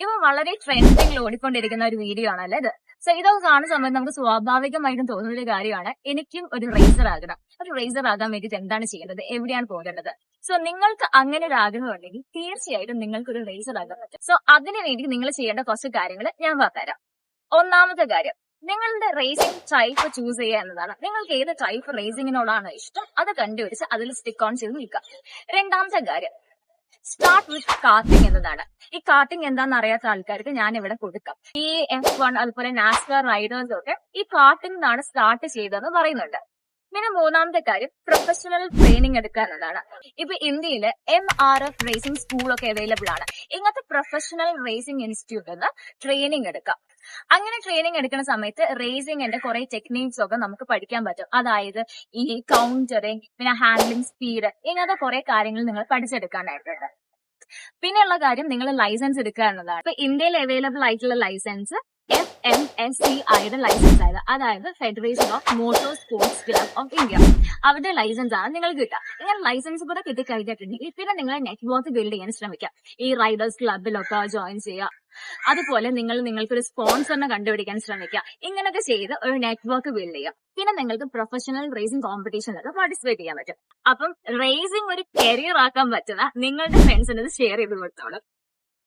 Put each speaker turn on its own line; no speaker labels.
ഇവ വളരെ ട്രെൻഡിങ്ങിൽ ഓടിക്കൊണ്ടിരിക്കുന്ന ഒരു വീഡിയോ ആണല്ലേ ഇത്. സോ ഇതൊക്കെ കാണുന്ന സമയത്ത് നമുക്ക് സ്വാഭാവികമായിട്ടും തോന്നുന്ന ഒരു കാര്യമാണ് എനിക്കും ഒരു റേസർ ആകണം. ഒരു റേസർ ആകാൻ വേണ്ടിയിട്ട് എന്താണ് ചെയ്യേണ്ടത്, എവിടെയാണ് പോകേണ്ടത്? സോ നിങ്ങൾക്ക് അങ്ങനെ ഒരു ആഗ്രഹം ഉണ്ടെങ്കിൽ തീർച്ചയായിട്ടും നിങ്ങൾക്ക് ഒരു റേസർ ആകാൻ പറ്റും. സോ അതിനു വേണ്ടി നിങ്ങൾ ചെയ്യേണ്ട കുറച്ച് കാര്യങ്ങൾ ഞാൻ പറഞ്ഞുതരാം. ഒന്നാമത്തെ കാര്യം, നിങ്ങളുടെ റേസിംഗ് ടൈപ്പ് ചൂസ് ചെയ്യുക എന്നതാണ്. നിങ്ങൾക്ക് ഏത് ടൈപ്പ് റേസിംഗിനോടാണ് ഇഷ്ടം അത് കണ്ടുപിടിച്ച് അതിൽ സ്റ്റിക്ക് ഓൺ ചെയ്ത് നിൽക്കുക. രണ്ടാമത്തെ കാര്യം, സ്റ്റാർട്ട് വിത്ത് കാർട്ടിംഗ് എന്നതാണ്. ഈ കാർട്ടിംഗ് എന്താണെന്ന് അറിയാത്ത ആൾക്കാർക്ക് ഞാൻ ഇവിടെ കൊടുക്കാം. ഈ F1 അതുപോലെ നാസ്കാർ റൈഡേഴ്സ് ഒക്കെ ഈ കാർട്ടിംഗ് ആണ് സ്റ്റാർട്ട് ചെയ്തതെന്ന് പറയുന്നുണ്ട്. പിന്നെ മൂന്നാമത്തെ കാര്യം, പ്രൊഫഷണൽ ട്രെയിനിങ് എടുക്കുക എന്നതാണ്. ഇപ്പൊ ഇന്ത്യയില് MRF റേസിംഗ് സ്കൂളൊക്കെ അവൈലബിൾ ആണ്. ഇങ്ങനത്തെ പ്രൊഫഷണൽ റേസിംഗ് ഇൻസ്റ്റിറ്റ്യൂട്ടിൽ ട്രെയിനിങ് എടുക്കാം. അങ്ങനെ ട്രെയിനിങ് എടുക്കുന്ന സമയത്ത് റേസിംഗിന്റെ കുറെ ടെക്നീക്സ് ഒക്കെ നമുക്ക് പഠിക്കാൻ പറ്റും. അതായത് ഈ കൗണ്ടറിങ്, പിന്നെ ഹാൻഡ്ലിംഗ് സ്പീഡ്, ഇങ്ങനത്തെ കുറെ കാര്യങ്ങൾ നിങ്ങൾ പഠിച്ചെടുക്കാനായിട്ടുണ്ട്. പിന്നെയുള്ള കാര്യം, നിങ്ങൾ ലൈസൻസ് എടുക്കുക എന്നതാണ്. ഇപ്പൊ ഇന്ത്യയിൽ അവൈലബിൾ ആയിട്ടുള്ള ലൈസൻസ് FMSCIയുടെ ലൈസൻസ് ആയത്, അതായത് federation of motor sports club of India, അവരുടെ ലൈസൻസ് ആണ് നിങ്ങൾ കിട്ടുക. ഇങ്ങനെ ലൈസൻസ് കൂടെ കിട്ടിക്കഴിഞ്ഞിട്ടുണ്ടെങ്കിൽ പിന്നെ നിങ്ങൾ നെറ്റ്വർക്ക് ബിൽഡ് ചെയ്യാൻ ശ്രമിക്കാം. ഈ റൈഡേഴ്സ് ക്ലബിലൊക്കെ ജോയിൻ ചെയ്യുക. അതുപോലെ നിങ്ങൾക്കൊരു സ്പോൺസറിനെ കണ്ടുപിടിക്കാൻ ശ്രമിക്കുക. ഇങ്ങനെയൊക്കെ ചെയ്ത് ഒരു നെറ്റ്വർക്ക് ബിൽഡ് ചെയ്യാം. പിന്നെ നിങ്ങൾക്ക് പ്രൊഫഷണൽ റേസിംഗ് കോമ്പറ്റീഷനിലൊക്കെ പാർട്ടിസിപ്പേറ്റ് ചെയ്യാൻ പറ്റും. അപ്പം റേസിംഗ് ഒരു കരിയർ ആക്കാൻ പറ്റുന്ന നിങ്ങളുടെ ഫ്രണ്ട്സിന് ഇത് ഷെയർ ചെയ്ത് കൊടുത്തോളൂ.